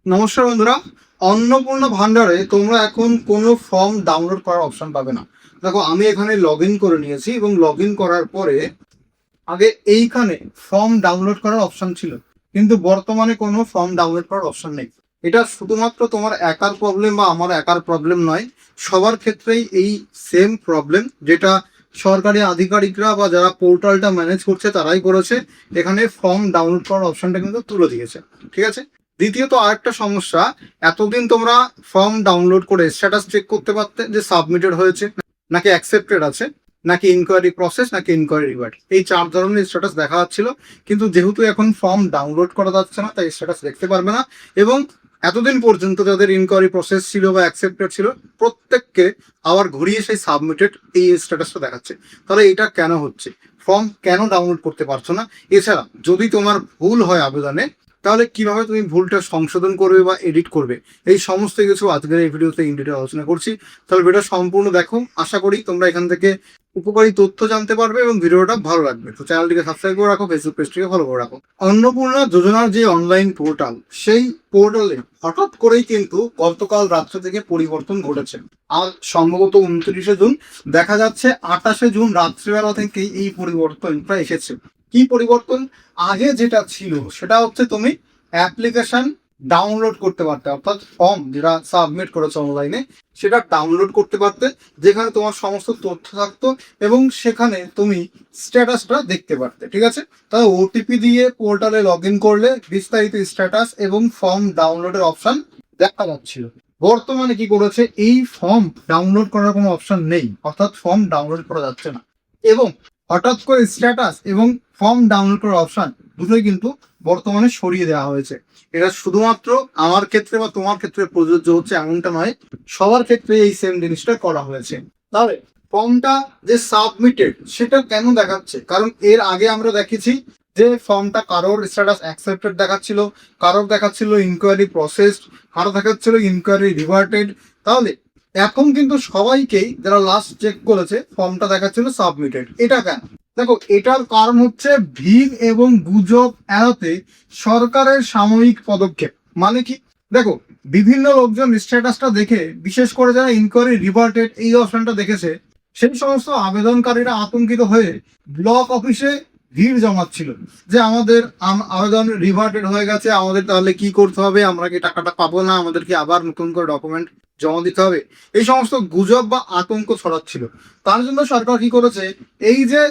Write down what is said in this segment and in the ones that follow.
নমস্কার বন্ধুরা। অন্নপূর্ণা ভান্ডারে তোমরা এখন কোনো ফর্ম ডাউনলোড করার অপশন পাবে না। দেখো, আমি এখানে লগ ইন করে নিয়েছি এবং লগ ইন করার পরে আগে এইখানে ফর্ম ডাউনলোড করার অপশন ছিল, কিন্তু বর্তমানে কোনো ফর্ম ডাউনলোড করার অপশন নেই। এটা শুধুমাত্র তোমার একার প্রবলেম বা আমার একার প্রবলেম নয়, সবার ক্ষেত্রেই এই সেম প্রবলেম, যেটা সরকারি আধিকারিকরা বা যারা পোর্টালটা ম্যানেজ করছে তারাই করেছে। এখানে ফর্ম ডাউনলোড করার অপশনটা কিন্তু তুলে দিয়েছে। ঠিক আছে। দ্বিতীয়ত আরেকটা সমস্যা, এতদিন তোমরা ফর্ম ডাউনলোড করে স্ট্যাটাস চেক করতে পারতে যে সাবমিটেড হয়েছে নাকি অ্যাকসেপ্টেড আছে নাকি ইনকোয়ারি প্রসেস নাকি ইনকোয়ারি রিভার্ট, এই 4 ধরনের স্ট্যাটাস দেখা যাচ্ছিল। কিন্তু যেহেতু এখন ফর্ম ডাউনলোড করা যাচ্ছে না, তাই স্ট্যাটাস দেখতে পারবে না। এবং এতদিন পর্যন্ত যাদের ইনকোয়ারি প্রসেস ছিল বা অ্যাকসেপ্টেড ছিল, প্রত্যেককে আবার ঘুরিয়ে সেই সাবমিটেড এই স্ট্যাটাসটা দেখাচ্ছে। তাহলে এটা কেন হচ্ছে? ফর্ম কেন ডাউনলোড করতে পারছো না? এছাড়া যদি তোমার ভুল হয় আবেদনে, তাহলে কিভাবে তুমি ভুলটা সংশোধন করবে বা এডিট করবে, এই সমস্ত কিছু আজকের এই ভিডিওতে ইন ডিটেল আলোচনা করছি। তাহলে ভিডিও সম্পূর্ণ দেখো, আশা করি তোমরা এখান থেকে উপকারী তথ্য জানতে পারবে এবং ভিডিওটা ভালো লাগবে। তো চ্যানেলটিকে সাবস্ক্রাইব করে রাখো, ফেসবুক পেজটিকে ফলো করে রাখো। অন্নপূর্ণা যোজনার যে অনলাইন পোর্টাল, সেই পোর্টালে হঠাৎ করেই কিন্তু গতকাল রাত্রে থেকে পরিবর্তন ঘটেছে। আর সম্ভবত 29শে জুন, দেখা যাচ্ছে 28শে জুন রাত্রিবেলা থেকেই এই পরিবর্তনটা এসেছে। কি পরিবর্তন? আগে যেটা ছিল সেটা হচ্ছে তুমি অ্যাপ্লিকেশন ডাউনলোড করতে পারতে, অর্থাৎ ফর্ম যেটা সাবমিট করেছো অনলাইনে সেটা ডাউনলোড করতে পারতে, যেখানে তোমার সমস্ত তথ্য থাকতো এবং সেখানে তুমি স্ট্যাটাসটা দেখতে পারতে। ঠিক আছে। তাহলে ওটিপি দিয়ে পোর্টালে লগ ইন করলে বিস্তারিত স্ট্যাটাস এবং ফর্ম ডাউনলোডের অপশন দেখা যাচ্ছিল। বর্তমানে কি করেছে, এই ফর্ম ডাউনলোড করার কোনো অপশন নেই, অর্থাৎ ফর্ম ডাউনলোড করা যাচ্ছে না। এবং হঠাৎ করে স্ট্যাটাস এবং ফর্ম ডাউনলোড করার অপশন দুটোই কিন্তু বর্তমানে সরিয়ে দেওয়া হয়েছে। এটা শুধুমাত্র আমার ক্ষেত্রে বা তোমার ক্ষেত্রে প্রযোজ্য হচ্ছে এমনটা নয়, সবার ক্ষেত্রে এই সেম জিনিসটা করা হয়েছে। তাহলে ফর্মটা যে সাবমিটেড সেটা কেন দেখাচ্ছে? কারণ এর আগে আমরা দেখেছি যে ফর্মটা কারোর স্ট্যাটাস অ্যাকসেপ্টেড দেখাচ্ছিল, কারোর দেখাচ্ছিল ইনকোয়ারি প্রসেসড, কারো দেখাচ্ছিল ইনকোয়ারি রিভার্টেড। তাহলে এখন কিন্তু সবাইকেই, যারা লাস্ট চেক করেছে, ফর্মটা দেখাচ্ছিল সাবমিটেড। এটা কেন? দেখো, এটার কারণ হচ্ছে ভিড় এবং গুজব এড়াতে সরকারের সাময়িক পদক্ষেপ। মানে কি? দেখো, বিভিন্ন লোকজন স্ট্যাটাসটা দেখে, বিশেষ করে যারা ইনকোয়ারি রিভার্টেড এই অপশনটা দেখেছে, সেই সমস্ত আবেদনকারীরা আতঙ্কিত হয়ে ব্লক অফিসে ভিড় জমাচ্ছিল যে আমাদের আবেদন রিভার্টেড হয়ে গেছে, আমাদের তাহলে কি করতে হবে, আমরা কি টাকাটা পাবো না, আমাদের কি আবার নতুন করে ডকুমেন্ট জমা দিতে হবে, এই সমস্ত গুজব বা আতঙ্ক ছড়াচ্ছিল। তার জন্য সরকার কি করেছে, এই যে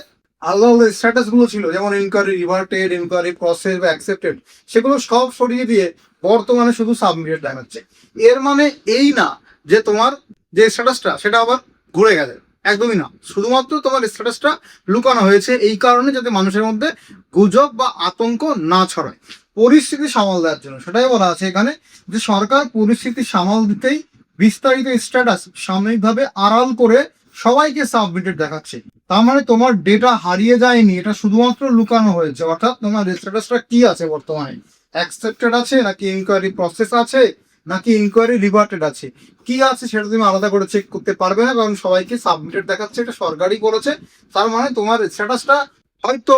আলাদা আলাদা স্ট্যাটাস গুলো ছিল, যেমন ইনকোয়ারি রিভার্টেড, ইনকোয়ারি প্রসেস বা অ্যাকসেপ্টেড, সেগুলো সব সরিয়ে দিয়ে বর্তমানে শুধু সাবমিটেড দেখাচ্ছে। এর মানে এই না যে তোমার যে স্ট্যাটাসটা সেটা আবার ঘুরে গেছে, একদমই না। শুধুমাত্র তোমার স্ট্যাটাসটা লুকানো হয়েছে এই কারণে, যাতে মানুষের মধ্যে গুজব বা আতঙ্ক না ছড়ায়। পরিস্থিতি সামাল দেওয়ার জন্য সেটাই বলা আছে এখানে, যে সরকার পরিস্থিতি সামাল দিতেই বিস্তারিত স্ট্যাটাস সাময়িকভাবে আড়াল করে সবাইকে সাবমিটেড দেখাচ্ছে। তার মানে তোমার ডেটা হারিয়ে যায়নি, এটা শুধুমাত্র লুকানো হয়েছে। অর্থাৎ তোমার স্ট্যাটাসটা কি আছে বর্তমানে, অ্যাকসেপ্টেড আছে নাকি ইনকোয়ারি প্রসেস আছে নাকি ইনকোয়ারি রিভার্টেড আছে, কি আছে সেটা তুমি আলাদা করে চেক করতে পারবে না, কারণ সবাইকে সাবমিটেড দেখাচ্ছে। এটা সরকারই করেছে। তার মানে তোমার স্ট্যাটাসটা হয়তো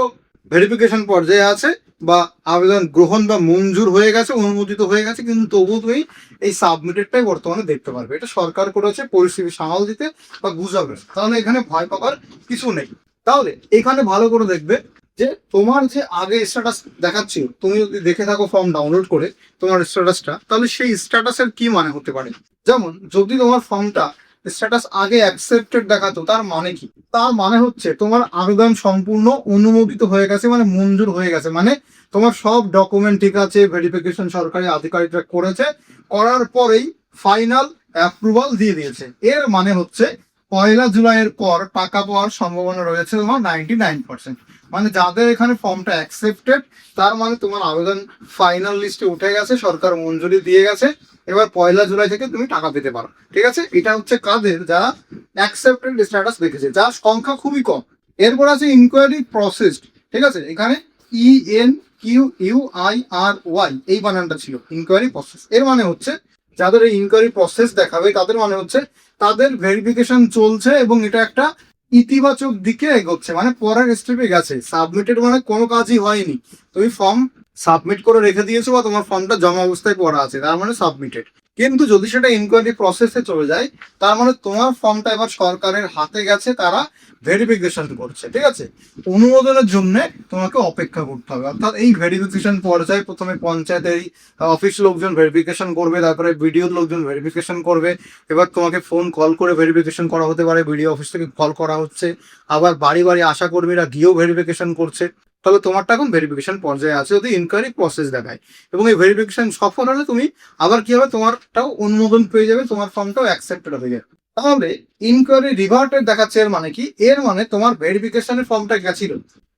ভেরিফিকেশন পর্যায়ে আছে বা আবেদন গ্রহণ বা মঞ্জুর হয়ে গেছে, অনুমোদিত হয়ে গেছে, কিন্তু তবুও তুমি এই সাবমিটেডটাই বর্তমানে দেখতে পারবে। এটা সরকার করেছে পরিস্থিতি সামাল দিতে বা গুজবের। তাহলে এখানে ভয় পাওয়ার কিছু নেই। তাহলে এখানে ভালো করে দেখবে যে তোমার যে আগে স্ট্যাটাস দেখাচ্ছিল, তুমি যদি দেখে থাকো ফর্ম ডাউনলোড করে তোমার স্ট্যাটাসটা, তাহলে সেই স্ট্যাটাসের কি মানে হতে পারে। যেমন যদি তোমার ফর্মটা স্ট্যাটাস আগে অ্যাকসেপ্টেড দেখাতো, তার মানে কি? তার মানে হচ্ছে তোমার আবেদন সম্পূর্ণ অনুমোদিত হয়ে গেছে, মানে মঞ্জুর হয়ে গেছে, মানে তোমার সব ডকুমেন্ট ঠিক আছে, ভেরিফিকেশন সরকারি আধিকারিকরা করেছে, করার পরেই ফাইনাল অ্যাপ্রুভাল দিয়ে দিয়েছে। এর মানে হচ্ছে 1 জুলাইয়ের পর টাকা পাওয়ার সম্ভাবনা রয়েছে তোমার 99%। মানে যাদের এখানে ফর্মটা অ্যাকসেপ্টেড, তার মানে তোমার আবেদন ফাইনাল লিস্টে উঠে গেছে, সরকার মঞ্জুরি দিয়ে গেছে, এবার 1 জুলাই থেকে তুমি টাকা পেতে পারো। ঠিক আছে। এটা হচ্ছে কাদের, যারা অ্যাকসেপ্টেড স্ট্যাটাস দেখেছে, যার সংখ্যা খুবই কম। এরপর আছে ইনকোয়ারি প্রসেসড। ঠিক আছে। এখানে ENQUIRY এই বানানটা ছিল, ইনকোয়ারি প্রসেস। এর মানে হচ্ছে যাদের এই ইনকোয়ারি প্রসেস দেখাবে, তাদের মানে হচ্ছে তাদের ভেরিফিকেশন চলছে এবং এটা একটা ইতিবাচক দিকে এগোচ্ছে, মানে পরের স্টেপে গেছে। সাবমিটেড মানে কোনো কাজই হয়নি, তুমি ফর্ম সাবমিট করে রেখে দিয়েছো বা তোমার ফর্মটা জমা অবস্থায় পড়া আছে, তার মানে সাবমিটেড। কিন্তু যদি সেটা ইনকোয়ারি প্রসেসে চলে যায়, তার মানে তোমার ফর্মটা এবার সরকারের হাতে গেছে, তারা ভেরিফিকেশন করছে, ঠিক আছে। অনুমোদনের জন্য তোমাকে অপেক্ষা করতে হবে, অর্থাৎ এই ভেরিফিকেশন পর্যায়ে প্রথমে পঞ্চায়েতের অফিস লোকজন ভেরিফিকেশন করবে, তারপরে বিডিও লোকজন ভেরিফিকেশন করবে, এবার তোমাকে ফোন কল করে ভেরিফিকেশন করা হতে পারে, বিডিও অফিস থেকে কল করা হচ্ছে, আবার বাড়ি বাড়ি আশা কর্মীরা গিয়েও ভেরিফিকেশন করছে। তবে তোমারটা এখন ভেরিফিকেশন পর্যায়ে আছে যদি ইনকোয়ারি প্রসেস দেখায়, এবং এই ভেরিফিকেশন সফল হলে তুমি আবার কি হবে, তোমারটাও অনুমোদন পেয়ে যাবে, তোমার ফর্মটাও অ্যাকসেপ্টেড হয়ে যাবে। তাহলে ইনকোয়ারি রিভার্টেড দেখাচ্ছে, এর মানে কি? এর মানে তোমার ভেরিফিকেশনের ফর্মটা গেছিল,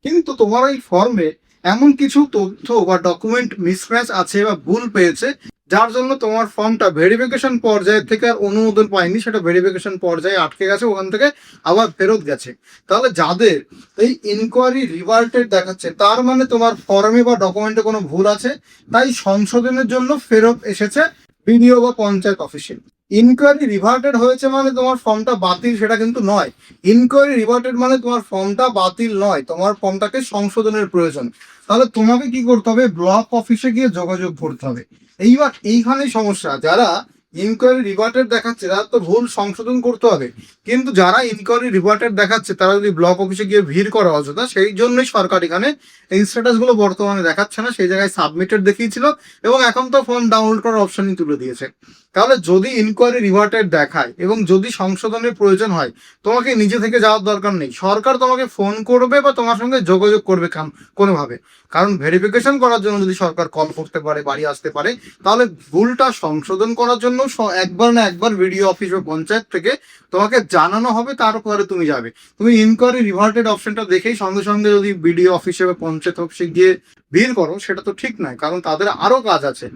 কিন্তু তোমার ওই ফর্মে এমন কিছু তথ্য বা ডকুমেন্ট মিসম্যাচ আছে বা ভুল পেয়েছে, যার জন্য তোমার ফর্মটা ভেরিফিকেশন পর্যায়ে থেকে আর অনুমোদন পায়নি, সেটা ভেরিফিকেশন পর্যায়ে আটকে গেছে, ওখান থেকে আবার ফেরত গেছে। তাহলে যাদের এই ইনকোয়ারি রিভার্টেড দেখাচ্ছে, তার মানে তোমার ফর্মে বা ডকুমেন্টে কোনো ভুল আছে, তাই সংশোধনের জন্য ফেরত এসেছে বিডিও বা পঞ্চায়েত অফিসে। ইনকোয়ারি রিভার্টেড হয়েছে মানে তোমার ফর্মটা বাতিল, সেটা কিন্তু নয়। ইনকোয়ারি রিভার্টেড মানে তোমার ফর্মটা বাতিল নয়, তোমার ফর্মটাকে সংশোধনের প্রয়োজন। তাহলে তোমাকে কি করতে হবে? ব্লক অফিসে গিয়ে যোগাযোগ করতে হবে। এইবার এইখানেই সমস্যা, যারা ইনকোয়ারি রিভার্টেড দেখাচ্ছে তারা তো ভুল সংশোধন করতে হবে, কিন্তু যারা ইনকোয়ারি রিভার্টেড দেখাচ্ছে তারা যদি ব্লক অফিসে গিয়ে ভিড় করা অযথা, সেই জন্যই সরকার এখানে এই স্ট্যাটাস গুলো বর্তমানে দেখাচ্ছে না, সেই জায়গায় সাবমিটেড দেখিয়েছিল, এবং এখন তো ফর্ম ডাউনলোড করার অপশনই তুলে দিয়েছে। তাহলে যদি ইনকোয়ারি রিভার্টেড দেখায় এবং যদি সংশোধনের প্রয়োজন হয়, তোমাকে নিজে থেকে যাওয়ার দরকার নেই, সরকার তোমাকে ফোন করবে বা তোমার সঙ্গে যোগাযোগ করবে কোনোভাবে। কারণ ভেরিফিকেশন করার জন্য যদি সরকার কল করতে পারে, বাড়ি আসতে পারে, তাহলে ভুলটা সংশোধন করার জন্য একবার না একবার বিডিও অফিস বা পঞ্চায়েত থেকে তোমাকে জানানো হবে, তারপরে তুমি যাবে। তুমি ইনকোয়ারি রিভার্টেড অপশনটা দেখেই সঙ্গে সঙ্গে যদি বিডিও অফিসে বা পঞ্চায়েত অফিসে গিয়ে ভিড় করো, সেটা তো ঠিক নয়, কারণ তাদের আরো কাজ আছে।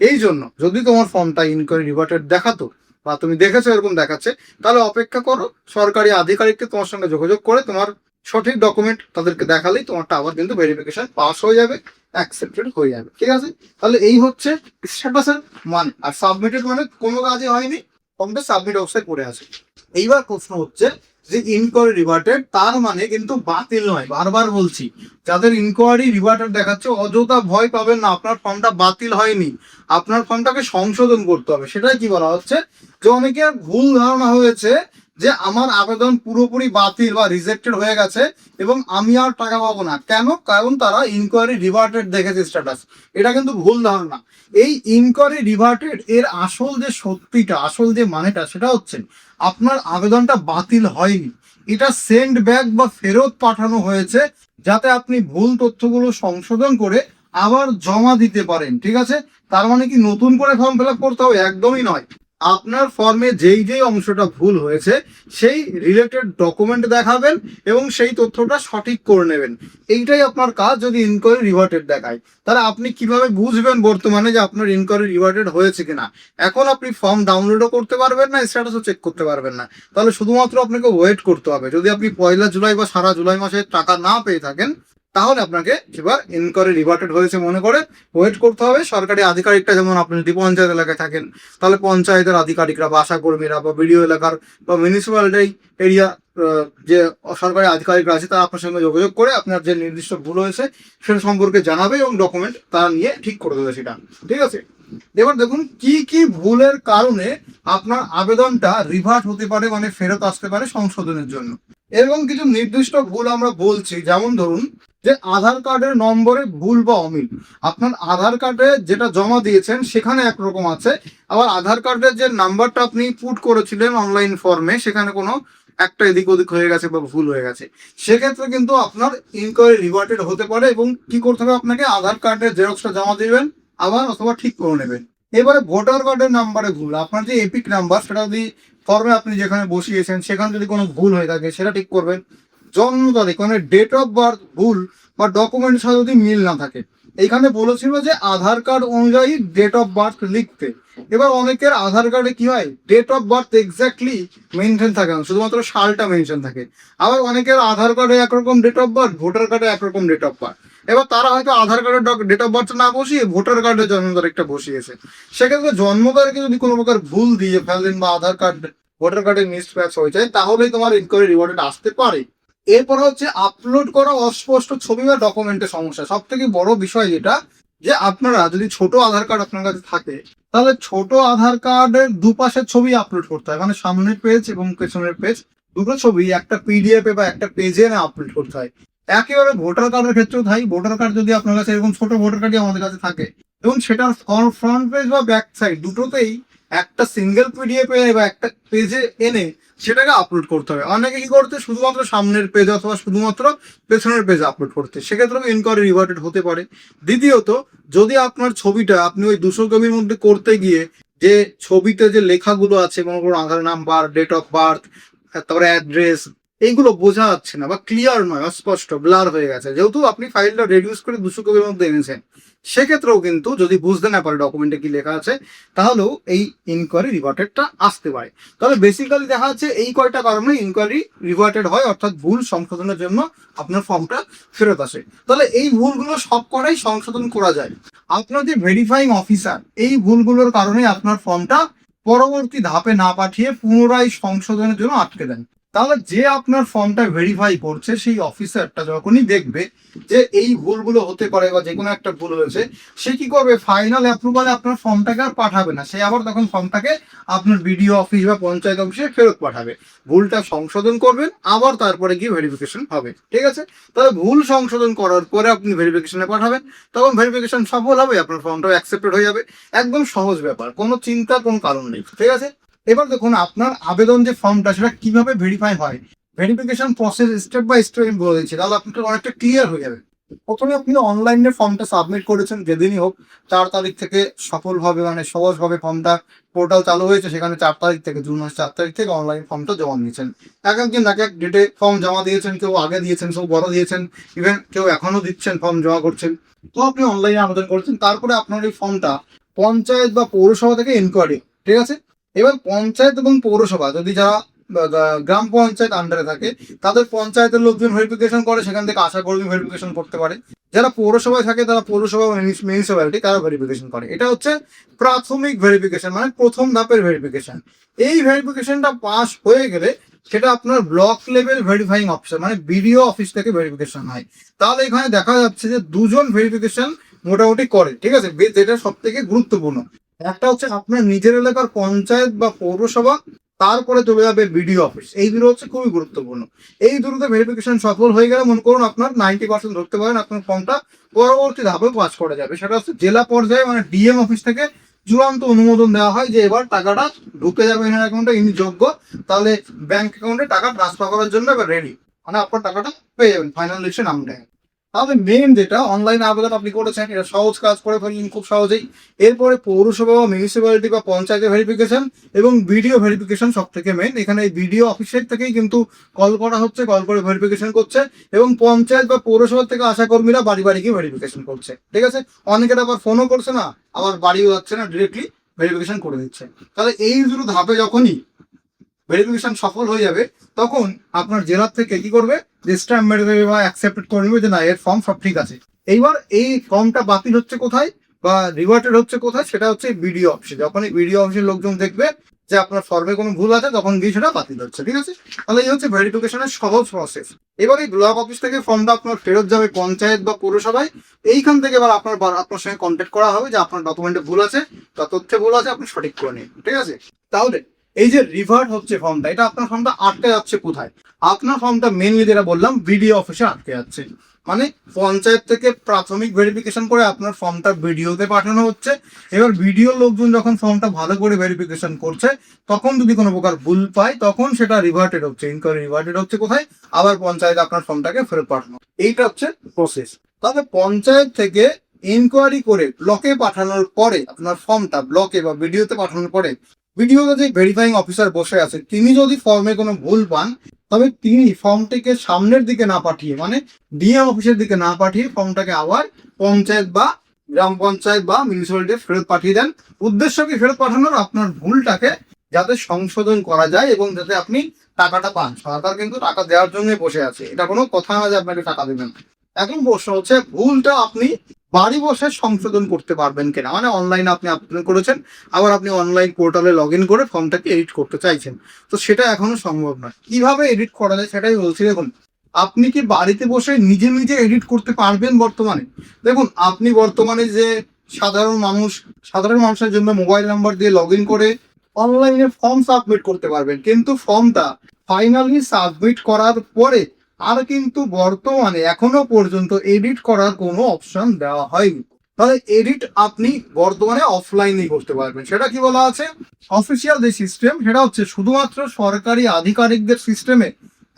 এই জন্য যদি তোমার ফর্মটা ইনকোয়ারি রিভার্টেড দেখাতো বা তুমি দেখেছো এরকম দেখাচ্ছে, তাহলে অপেক্ষা করো, সরকারি আধিকারিককে তোমার সঙ্গে যোগাযোগ করে তোমার সঠিক ডকুমেন্ট তাদেরকে দেখালেই তোমারটা আবার কিন্তু ভেরিফিকেশন পাস হয়ে যাবে, অ্যাকসেপ্টেড হয়ে যাবে, ঠিক আছে। তাহলে এই হচ্ছে স্ট্যাটাসের মানে। আর সাবমিটেড মানে কোনো কাজই হয়নি, ফর্মটা সাবমিট অবস্থায় পড়ে আছে। এইবার প্রশ্ন হচ্ছে যে ইনকোয়ারি রিভার্টেড তার মানে কিন্তু বাতিল নয়, বারবার বলছি, যাদের ইনকোয়ারি রিভার্টেড দেখাচ্ছে অযথা ভয় পাবেন না, আপনার ফর্মটা বাতিল হয়নি, আপনার ফর্মটাকে সংশোধন করতে হবে। সেটাই কি বলা হচ্ছে, যে অনেকের ভুল ধারণা হয়েছে যে আমার আবেদন পুরোপুরি বাতিল বা রিজেক্টেড হয়ে গেছে এবং আমি আর টাকা পাবো না। কেন? কারণ তারা ইনকোয়ারি রিভার্টেড দেখেছে স্ট্যাটাস। এটা কিন্তু ভুল ধারণা। এই ইনকোয়ারি রিভার্টেড এর আসল যে সত্যিটা, আসল যে মানেটা, সেটা হচ্ছে আপনার আবেদনটা বাতিল হয়নি, এটা সেন্ড ব্যাক বা ফেরত পাঠানো হয়েছে, যাতে আপনি ভুল তথ্যগুলো সংশোধন করে আবার জমা দিতে পারেন, ঠিক আছে। তার মানে কি নতুন করে ফর্ম ফিল আপ করতে হবে? একদমই নয়। আপনার ফর্মে যেই যেই অংশটা ভুল হয়েছে সেই রিলেটেড ডকুমেন্ট দেখাবেন এবং সেই তথ্যটা সঠিক করে নেবেন, এইটাই আপনার কাজ। যদি ইনকোয়ারি রিভার্টেড দেখায়, তাহলে আপনি কিভাবে বুঝবেন বর্তমানে যে আপনার ইনকোয়ারি রিভার্টেড হয়েছে কিনা? এখন আপনি ফর্ম ডাউনলোডও করতে পারবেন না, স্ট্যাটাসও চেক করতে পারবেন না, তাহলে শুধুমাত্র আপনাকে ওয়েট করতে হবে। যদি আপনি 1 জুলাই বা সারা জুলাই মাসে টাকা না পেয়ে থাকেন, তাহলে আপনাকে এবার ইনকোয়ারি রিভার্টেড হয়েছে মনে করে ওয়েট করতে হবে। সরকারি আধিকারিকটা, যেমন আপনি যদি পঞ্চায়েত এলাকায় থাকেন, তাহলে পঞ্চায়েতের আধিকারিকরা বা আশা কর্মীরা বা বিডিও এলাকার বা মিউনিসিপ্যালিটি এরিয়া যে সরকারি আধিকারিকরা আছে, তারা আপনার সঙ্গে যোগাযোগ করে আপনার যে নির্দিষ্ট ভুল হয়েছে সেটা সম্পর্কে জানাবে এবং ডকুমেন্ট তারা নিয়ে ঠিক করে দেবে সেটা, ঠিক আছে। এবার দেখুন কি কি ভুলের কারণে আপনার আবেদনটা রিভার্ট হতে পারে, মানে ফেরত আসতে পারে সংশোধনের জন্য। এবং কিছু নির্দিষ্ট ভুল আমরা বলছি, যেমন ধরুন যে আধার কার্ডের নম্বরে ভুল বা অমিল। আপনার আধার কার্ডে যেটা জমা দিয়েছেন সেখানে একরকম আছে, আবার আধার কার্ডের যে নাম্বারটা আপনি পুট করেছিলেন অনলাইন ফর্মে, সেখানে কোনো একটা এদিক ওদিক হয়ে গেছে বা ভুল হয়ে গেছে, সেক্ষেত্রে কিন্তু আপনার ইনকোয়ারি রিভার্টেড হতে পারে। এবং কি করতে হবে আপনাকে? আধার কার্ডের জেরক্সটা জমা দিবেন আবার, অথবা ঠিক করে নেবেন। এবারে ভোটার কার্ডের নাম্বারে ভুল, আপনার যে এপিক নাম্বার সেটা যদি ফর্মে আপনি যেখানে বসিয়েছেন সেখানে যদি কোনো ভুল হয়ে থাকে সেটা ঠিক করবেন। জন্ম তারিখ মানে ডেট অফ বার্থ ভুল বা ডকুমেন্টের সাথে যদি মিল না থাকে, এইখানে বলেছিল যে আধার কার্ড অনুযায়ী ডেট অফ বার্থ লিখতে। এবার অনেকের আধার কার্ডে কি হয়, date of birth exactly mention থাকে না, শুধুমাত্র সালটা মেনশন থাকে। আবার অনেকের আধার কার্ডে একরকম ডেট অফ বার্থ, ভোটার কার্ডে একরকম ডেট অফ বার্থ। এবার তারা হয়তো আধার কার্ডের ডেট অফ বার্থ না বসিয়ে ভোটার কার্ডের জন্ম তারিখটা বসিয়েছে, সেক্ষেত্রে জন্ম তারিখে যদি কোনো প্রকার ভুল দিয়ে ফেলেন বা আধার কার্ড ভোটার কার্ডে মিসম্যাচ হয়ে যায়, তাহলেই তোমার ইনকোয়ারি রিওয়ার্ডেড আসতে পারে। এরপর হচ্ছে আপলোড করা অস্পষ্ট ছবি বা ডকুমেন্টের সমস্যা। সব থেকে বড় বিষয় যেটা, যে আপনারা যদি ছোট আধার কার্ড আপনার কাছে থাকে, তাহলে ছোট আধার কার্ডের দুপাশের ছবি আপলোড করতে হয়, মানে সামনের পেজ এবং পেছনের পেজ দুটো ছবি একটা পিডিএফ এ বা একটা পেজে না আপলোড করতে হয়। একেবারে ভোটার কার্ডের ক্ষেত্রেও তাই, ভোটার কার্ড যদি আপনার কাছে এরকম ছোট ভোটার কার্ডই আমাদের কাছে থাকে এবং সেটার ফ্রন্ট পেজ বা ব্যাক সাইড দুটোতেই একটা সিঙ্গেল পিডিএফ এ বা একটা পেজে এনে সেটাকে আপলোড করতে হবে। অনেকে কি করতে শুধুমাত্র সামনের পেজ অথবা শুধুমাত্র পেছনের পেজ আপলোড করতে, সেক্ষেত্রে ইনকোয়ারি রিভার্টেড হতে পারে। দ্বিতীয়ত, যদি আপনার ছবিটা আপনি ওই 200 কপির মধ্যে করতে গিয়ে যে ছবিতে যে লেখাগুলো আছে, মনে করুন আধার নাম্বার, ডেট অফ বার্থ, তারপরে অ্যাড্রেস, এইগুলো বোঝা যাচ্ছে না বা ক্লিয়ার নয়, অস্পষ্ট, ব্লার হয়ে গেছে, যেহেতু আপনি ফাইলটা রেডিউস করে 200 কপির মধ্যে এনেছেন, সেক্ষেত্রেও কিন্তু যদি বুঝতে না পারে ডকুমেন্টে কি লেখা আছে, তাহলেও এই ইনকোয়ারি রিভার্টেডটা আসতে পারে। তাহলে বেসিক্যালি দেখা যাচ্ছে এই কয়টা কারণে ইনকোয়ারি রিভার্টেড হয়, অর্থাৎ ভুল সংশোধনের জন্য আপনার ফর্মটা ফেরত আসে। তাহলে এই ভুলগুলো সব কটাই সংশোধন করা যায়। আপনার যে ভেরিফাইং অফিসার এই ভুলগুলোর কারণে আপনার ফর্মটা পরবর্তী ধাপে না পাঠিয়ে পুনরায় সংশোধনের জন্য আটকে দেন। তাহলে যে আপনার ফর্মটা ভেরিফাই করছে সেই অফিসারটা যখনই দেখবে যে এই ভুলগুলো হতে পারে বা যে কোনো একটা ভুল হয়েছে, সে কি করবে, ফাইনাল অ্যাপ্রুভালে আপনার ফর্মটাকে আর পাঠাবে না, সে আবার তখন ফর্মটাকে আপনার বিডিও অফিস বা পঞ্চায়েত অফিসে ফেরত পাঠাবে। ভুলটা সংশোধন করবেন, আবার তারপরে গিয়ে ভেরিফিকেশন হবে। ঠিক আছে? তাহলে ভুল সংশোধন করার পরে আপনি ভেরিফিকেশনে পাঠাবেন, তখন ভেরিফিকেশন সফল হবে, আপনার ফর্মটাও অ্যাকসেপ্টেড হয়ে যাবে। একদম সহজ ব্যাপার, কোনো চিন্তার কোনো কারণ নেই। ঠিক আছে? এবার দেখুন আপনার আবেদন যে ফর্মটা সেটা কিভাবে ভেরিফাই হয়, verification process step by step আমি বলে দিচ্ছি, তাহলে আপনার অনেকটা ক্লিয়ার হয়ে যাবে। প্রথমে আপনি অনলাইনে ফর্মটা সাবমিট করেছেন, যেদিনই হোক 4 তারিখ থেকে সফলভাবে মানে সহজভাবে ফর্মটা পোর্টাল চালু হয়েছে, সেখানে 4 তারিখ থেকে, জুন মাস 4 তারিখ থেকে অনলাইন ফর্মটা জমা দিয়েছেন। এক একদিন এক এক ডেটে ফর্ম জমা দিয়েছেন, কেউ আগে দিয়েছেন, কেউ বড় দিয়েছেন, ইভেন কেউ এখনো দিচ্ছেন, ফর্ম জমা করছেন। তো আপনি অনলাইনে আবেদন করেছেন, তারপরে আপনার এই ফর্মটা পঞ্চায়েত বা পৌরসভা থেকে ইনকোয়ারি, ঠিক আছে? এবার পঞ্চায়েত এবং পৌরসভা যদি যারা গ্রাম পঞ্চায়েত আন্ডারে থাকে, তাদের পঞ্চায়েতের লোকজন ভেরিফিকেশন করে, সেখান থেকে আশা কর্মী ভেরিফিকেশন করতে পারে। যারা পৌরসভায় থাকে তারা পৌরসভা মিউনিসিপ্যালিটি তারা ভেরিফিকেশন করে। এটা হচ্ছে প্রাথমিক ভেরিফিকেশন, মানে প্রথম ধাপের ভেরিফিকেশন। এই ভেরিফিকেশনটা পাস হয়ে গেলে সেটা আপনার ব্লক লেভেল ভেরিফাইং অফিসার মানে বিডিও অফিস থেকে ভেরিফিকেশন হয়। তাহলে এখানে দেখা যাচ্ছে যে দুজন ভেরিফিকেশন মোটামুটি করে। ঠিক আছে? যেটা সব থেকে গুরুত্বপূর্ণ, একটা হচ্ছে আপনার নিজের এলাকার পঞ্চায়েত বা পৌরসভা, তারপরে চলে যাবে বিডিও অফিস। এই দুটো হচ্ছে খুবই গুরুত্বপূর্ণ। এই দুটোতে ভেরিফিকেশন সফল হয়ে গেলে মনে করুন আপনার 90% ধরতে পারেন আপনার ফর্মটা পরবর্তী ধাপে পাস করা যাবে। সেটা হচ্ছে জেলা পর্যায়ে, মানে ডিএম অফিস থেকে চূড়ান্ত অনুমোদন দেওয়া হয় যে এবার টাকাটা ঢুকে যাবে এনার অ্যাকাউন্টে, ইনি যোগ্য, তাহলে ব্যাংক অ্যাকাউন্টে টাকা ট্রান্সফার করার জন্য এবার রেডি, মানে আপনার টাকাটা পেয়ে যাবেন ফাইনাল লিস্টে নাম দেয়। তাহলে মেন যেটা অনলাইন আবেদন আপনি করেছেন, এটা সহজ কাজ করে ফেললেন খুব সহজেই। এরপরে পৌরসভা বা মিউনিসিপ্যালিটি বা পঞ্চায়েতের ভেরিফিকেশন এবং বিডিও ভেরিফিকেশন সব থেকে মেন। এখানে এই বিডিও অফিসের থেকেই কিন্তু কল করা হচ্ছে, কল করে ভেরিফিকেশন করছে, এবং পঞ্চায়েত বা পৌরসভা থেকে আশা কর্মীরা বাড়ি বাড়ি গিয়ে ভেরিফিকেশন করছে। ঠিক আছে? অনেকের আবার ফোনও করছে না, আবার বাড়িও যাচ্ছে না, ডিরেক্টলি ভেরিফিকেশন করে দিচ্ছে। তাহলে এই দুটো ধাপে যখনই ভেরিফিকেশন সফল হয়ে যাবে, তখন আপনার জেলার থেকে কি করবে, যে স্ট্যাম্প মেরে দেবে বা অ্যাকসেপ্টেড করে নেবে যে না এর ফর্ম সব ঠিক আছে। এইবার এই ফর্মটা বাতিল হচ্ছে কোথায় বা রিভার্টেড হচ্ছে কোথায়, সেটা হচ্ছে বিডিও অফিসে। যখন এই বিডিও অফিসের লোকজন দেখবে যে আপনার ফর্মে কোনো ভুল আছে, তখন গিয়ে সেটা বাতিল হচ্ছে। ঠিক আছে? তাহলে এই হচ্ছে ভেরিফিকেশনের সহজ প্রসেস। এবার এই ব্লক অফিস থেকে ফর্মটা আপনার ফেরত যাবে পঞ্চায়েত বা পৌরসভায়। এইখান থেকে এবার আপনার সঙ্গে কন্ট্যাক্ট করা হবে যে আপনার ডকুমেন্টে ভুল আছে বা তথ্যে ভুল আছে, আপনি সঠিক করে নিন। ঠিক আছে? তাহলে এই যে রিভার্ট হচ্ছে ফর্মটা, এটা আপনার ফর্মটা আটকে যাচ্ছে কোথায়? আপনার ফর্মটা মেনলি যেটা বললাম বিডিও অফিসে আটকে যাচ্ছে। মানে পঞ্চায়েত থেকে প্রাথমিক ভেরিফিকেশন করে আপনার ফর্মটা বিডিওতে পাঠানো হচ্ছে। এবার বিডিও লোকজন যখন ফর্মটা ভালো করে ভেরিফিকেশন করছে, তখন যদি কোনো প্রকার ভুল পায়, তখন সেটা রিভার্টেড হচ্ছে, ইনকোয়ারি রিভার্টেড হচ্ছে কোথায়, আবার পঞ্চায়েত আপনার ফর্মটাকে ফেরত পাঠানো। এইটা হচ্ছে প্রসেস। তবে পঞ্চায়েত থেকে ইনকোয়ারি করে ব্লকে পাঠানোর পরে আপনার ফর্মটা ব্লকে বা বিডিওতে পাঠানোর পরে ভিডিওতে যে ভেরিফাইং অফিসার বসে আছে, তিনি যদি ফর্মে কোনো ভুল পান, তবে তিনি ফর্মটিকে সামনের দিকে না পাঠিয়ে, মানে ডিএম অফিসের দিকে না পাঠিয়ে, ফর্মটাকে আবার পঞ্চায়েত বা গ্রাম পঞ্চায়েত বা মিউনিসিপ্যালিটি ফেরত পাঠিয়ে দেন। উদ্দেশ্য কি ফেরত পাঠানোর, আপনার ভুলটাকে যাতে সংশোধন করা যায় এবং যাতে আপনি টাকাটা পান। সরকার কিন্তু টাকা দেওয়ার জন্য বসে আছে, এটা কোনো কথা না যে আপনাকে টাকা দেবেন। এখন প্রশ্ন হচ্ছে ভুলটা আপনি বাড়ি বসে সংশোধন করতে পারবেন কিনা, মানে অনলাইনে আপনি আবেদন করেছেন, আবার আপনি অনলাইন পোর্টালে লগ ইন করে ফর্মটাকে এডিট করতে চাইছেন, তো সেটা এখনো সম্ভব নয়। কিভাবে এডিট করা যায় সেটাই বলছি। দেখুন, আপনি কি বাড়িতে বসে নিজে নিজে এডিট করতে পারবেন বর্তমানে? দেখুন, আপনি বর্তমানে যে সাধারণ মানুষের জন্য মোবাইল নাম্বার দিয়ে লগ ইন করে অনলাইনে ফর্ম সাবমিট করতে পারবেন, কিন্তু ফর্মটা ফাইনালি সাবমিট করার পরে আর কিন্তু বর্তমানে এখনো পর্যন্ত এডিট করার কোনো অপশন দেওয়া হয়নি। তাহলে এডিট আপনি বর্তমানে অফলাইনেই করতে পারবেন। সেটা কি বলা আছে? অফিসিয়াল যে সিস্টেম, সেটা হচ্ছে শুধুমাত্র সরকারি আধিকারিকদের সিস্টেমে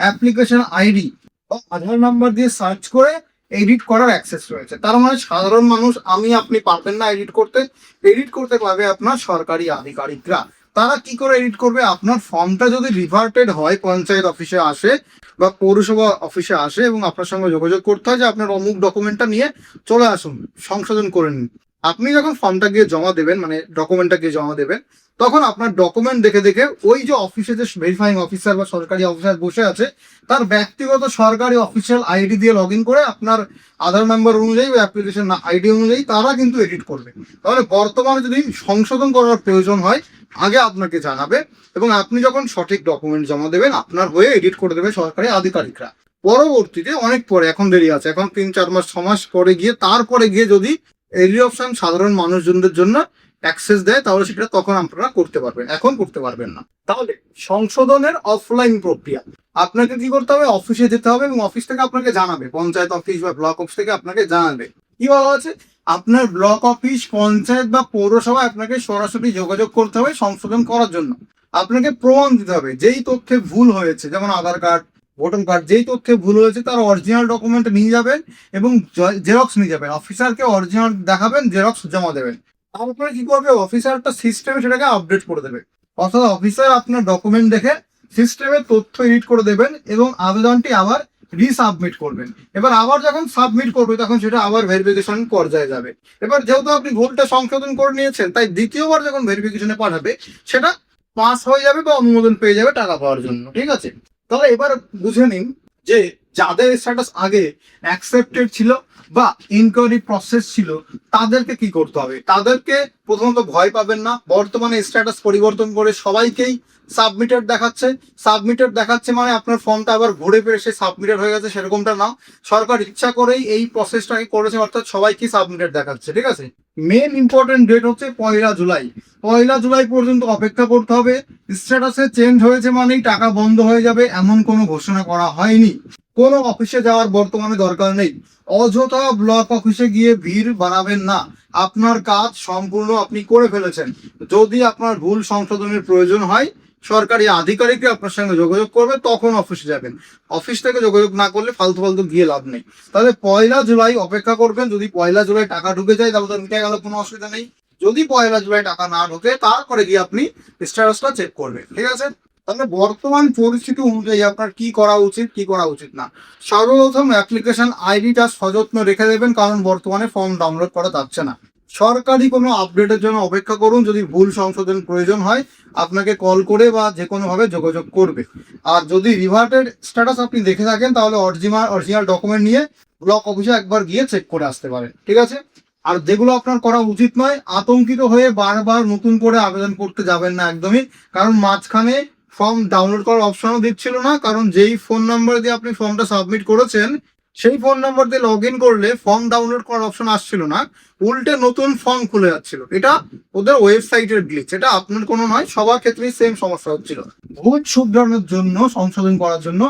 অ্যাপ্লিকেশন আইডি বা আধার নাম্বার দিয়ে সার্চ করে এডিট করার অ্যাক্সেস রয়েছে। তার মানে সাধারণ মানুষ আপনি পারবেন না এডিট করতে। এডিট করতে পারবে আপনার সরকারি আধিকারিকরা। তারা কি করে এডিট করবে? আপনার ফর্মটা যদি রিভার্টেড হয়, পঞ্চায়েত অফিসে আসে বা পৌরসভা অফিসে আসে এবং আপনার সঙ্গে যোগাযোগ করতে হয় যে আপনার অমুক ডকুমেন্টটা নিয়ে চলে আসুন, সংশোধন করে নিন। আপনি যখন ফর্মটা গিয়ে জমা দেবেন, মানে ডকুমেন্টটা গিয়ে জমা দেবেন, তখন আপনার ডকুমেন্ট দেখে দেখে ওই যে অফিসে যে ভেরিফাইং অফিসার বা সরকারি অফিসার বসে আছে, তার ব্যক্তিগত সরকারি অফিসিয়াল আইডি দিয়ে লগ ইন করে আপনার আধার নাম্বার অনুযায়ী বা অ্যাপ্লিকেশন আইডি অনুযায়ী তারা কিন্তু এডিট করবে। তাহলে বর্তমানে যদি সংশোধন করার প্রয়োজন হয়, আগে আপনাকে জানাবে এবং আপনি যখন সঠিক ডকুমেন্ট জমা দেবেন, আপনার হয়ে এডিট করে দেবে সরকারি আধিকারিকরা। পরবর্তীতে অনেক পরে, এখন দেরি আছে, এখন 3-4 মাস 6 মাস পরে গিয়ে তারপরে গিয়ে যদি এডি অপশন সাধারণ মানুষজনদের জন্য অ্যাক্সেস দেয়, তাহলে সেটা তখন আপনারা করতে পারবেন, এখন করতে পারবেন না। তাহলে সংশোধনের অফলাইন প্রক্রিয়া, আপনাকে কি করতে হবে? অফিসে যেতে হবে এবং অফিস থেকে আপনাকে জানাবে, পঞ্চায়েত অফিস বা ব্লক অফিস থেকে আপনাকে জানাবে। কি বলা আছে? আপনার ব্লক অফিস, পঞ্চায়েত বা পৌরসভা আপনাকে সরাসরি যোগাযোগ করতে হবে সংশোধন করার জন্য। আপনাকে প্রমাণ দিতে হবে যেই তথ্যে ভুল হয়েছে, যেমন আধার কার্ড, ভোটার কার্ড, যেই তথ্যে ভুল হয়েছে তার অরিজিনাল ডকুমেন্ট নিয়ে যাবেন এবং জেরক্স নিয়ে যাবেন। অফিসারকে অরিজিনাল দেখাবেন, জেরক্স জমা দেবেন। তারপরে কি করবে? অফিসারটা সিস্টেমে সেটাকে আপডেট করে দেবে। অর্থাৎ অফিসার আপনার ডকুমেন্ট দেখে সিস্টেমে তথ্য এডিট করে দেবেন এবং আবেদনটি আবার রিসাবমিট করবেন। এবার আবার যখন সাবমিট করবে তখন সেটা আবার ভেরিফিকেশন পর্যায়ে যাবে। এবার যেহেতু আপনি ভুলটা সংশোধন করে নিয়েছেন, তাই দ্বিতীয়বার যখন ভেরিফিকেশনে পাঠাবে সেটা পাস হয়ে যাবে বা অনুমোদন পেয়ে যাবে টাকা পাওয়ার জন্য। ঠিক আছে? তাহলে এবার বুঝে নিন যে যাদের স্ট্যাটাস আগে অ্যাকসেপ্টেড ছিল বা ইনকোয়ারি প্রসেস ছিল, তাদেরকে কি করতে হবে? তাদেরকে প্রথমত ভয় পাবেন না। বর্তমানে স্ট্যাটাস পরিবর্তন করে সবাইকেই সাবমিটেড দেখাচ্ছে। সাবমিটেড দেখাচ্ছে মানে আপনার ফর্মটা আবার ঘুরে ফিরে সে সাবমিটেড হয়ে গেছে, সেরকমটা না। সরকার ইচ্ছা করেই এই প্রসেসটাকে করেছে, অর্থাৎ সবাইকে সাবমিটেড দেখাচ্ছে। ঠিক আছে? মেন ইম্পর্টেন্ট ডেট হচ্ছে 1 জুলাই। 1 জুলাই পর্যন্ত অপেক্ষা করতে হবে। স্ট্যাটাসে চেঞ্জ হয়েছে মানেই টাকা বন্ধ হয়ে যাবে এমন কোনো ঘোষণা করা হয়নি। কোনো অফিসে যাওয়ার বর্তমানে দরকার নেই। অযথা ব্লক অফিসে গিয়ে ভিড় বাড়াবেন না। আপনার কাজ সম্পূর্ণ আপনি করে ফেলেছেন। যদি আপনার ভুল সংশোধনের প্রয়োজন হয়, সরকারি আধিকারিকরা আপনার সঙ্গে যোগাযোগ করবে, তখন অফিসে যাবেন। অফিস থেকে যোগাযোগ না করলে ফালতু ফালতু গিয়ে লাভ নেই। তাহলে 1 জুলাই অপেক্ষা করবেন। যদি 1 জুলাই টাকা ঢুকে যায় তাহলে তো মিটে গেল, কোনো অসুবিধা নেই। যদি 1 জুলাই টাকা না ঢোকে, তারপরে গিয়ে আপনি স্ট্যাটাসটা চেক করবেন। ঠিক আছে? তাহলে বর্তমান পরিস্থিতি অনুযায়ী আপনার কি করা উচিত, কি করা উচিত না। সর্বপ্রথম অ্যাপ্লিকেশন আইডিটা সযত্ন রেখে দেবেন, কারণ বর্তমানে ফর্ম ডাউনলোড করা যাচ্ছে না। সরকারি কোনো আপডেটের জন্য অপেক্ষা করুন। যদি ভুল সংশোধন প্রয়োজন হয়, আপনাকে কল করে বা যে কোনোভাবে যোগাযোগ করবে। আর যদি রিভার্টেড স্ট্যাটাস আপনি দেখে থাকেন, তাহলে অরিজিনাল ডকুমেন্ট নিয়ে ব্লক অফিসে একবার গিয়ে চেক করে আসতে পারেন। ঠিক আছে? আর যেগুলো আপনার করা উচিত নয়, আতঙ্কিত হয়ে বারবার নতুন করে আবেদন করতে যাবেন না একদমই। কারণ মাঝখানে ফর্ম ডাউনলোড করার অপশনও দিচ্ছিল না, কারণ যেই ফোন নাম্বার দিয়ে আপনি ফর্মটা সাবমিট করেছেন সেই ফোন নাম্বার দিয়ে লগ ইন করলে ফর্ম ডাউনলোড করার অপশন আসছিল না, উল্টে নতুন ফর্ম খুলে যাচ্ছিল। এটা ওদের ওয়েবসাইটের গ্লিচ, এটা আপনার কোনো নয়, সবার ক্ষেত্রেই সেম সমস্যা হচ্ছিল। ভুল শুধরানোর জন্য, সংশোধন করার জন্য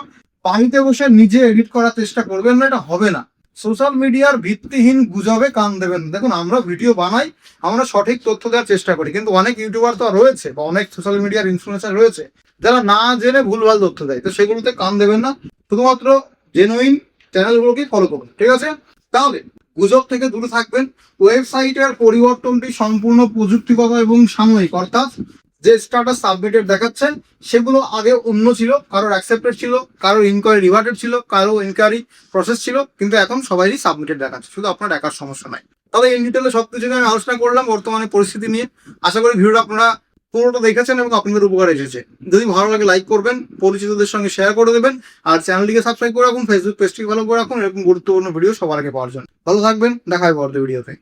বাড়িতে বসে নিজে এডিট করার চেষ্টা করবেন না, এটা হবে না। সোশ্যাল মিডিয়ার ভিত্তিহীন গুজবে কান দেবেন। দেখুন, আমরা ভিডিও বানাই, আমরা সঠিক তথ্য দেওয়ার চেষ্টা করি, কিন্তু অনেক ইউটিউবার তো রয়েছে বা অনেক সোশ্যাল মিডিয়ার ইনফ্লুয়েন্সার রয়েছে যারা না জেনে ভুলভাল তথ্য দেয়। তো সেগুলোতে কান দেবেন না, শুধুমাত্র জেনুইন চ্যানেলগুলোকে ফলো করুন। ঠিক আছে? তাহলে গুজব থেকে দূরে থাকবেন। ওয়েবসাইটের পরিবর্তনটি সম্পূর্ণ প্রযুক্তিগত এবং সাময়িক, অর্থাৎ যে স্ট্যাটাস সাবমিটেড দেখাচ্ছেন সেগুলো আগে অন্য ছিল, কারোর অ্যাকসেপ্টেড ছিল, কারোর ইনকোয়ারি রিভার্টেড ছিল, কারো ইনকোয়ারি প্রসেস ছিল, কিন্তু এখন সবারই সাবমিটেড দেখাচ্ছে, শুধু আপনার একার সমস্যা নাই। তাহলে ইন ডিটেলে সবকিছু নিয়ে আমি আলোচনা করলাম বর্তমানে পরিস্থিতি নিয়ে। আশা করি ভিডিওটা আপনারা পুরোটা দেখেছেন এবং আপনাদের উপকার এসেছে। যদি ভালো লাগে লাইক করবেন, পরিচিতদের সঙ্গে শেয়ার করে দেবেন, আর চ্যানেলটিকে সাবস্ক্রাইব করে রাখুন, ফেসবুক পেজটিকে ফলো করে রাখুন এরকম গুরুত্বপূর্ণ ভিডিও সবার আগে পাওয়ার জন্য। ভালো থাকবেন, দেখা হয় পরবর্তী ভিডিওতে।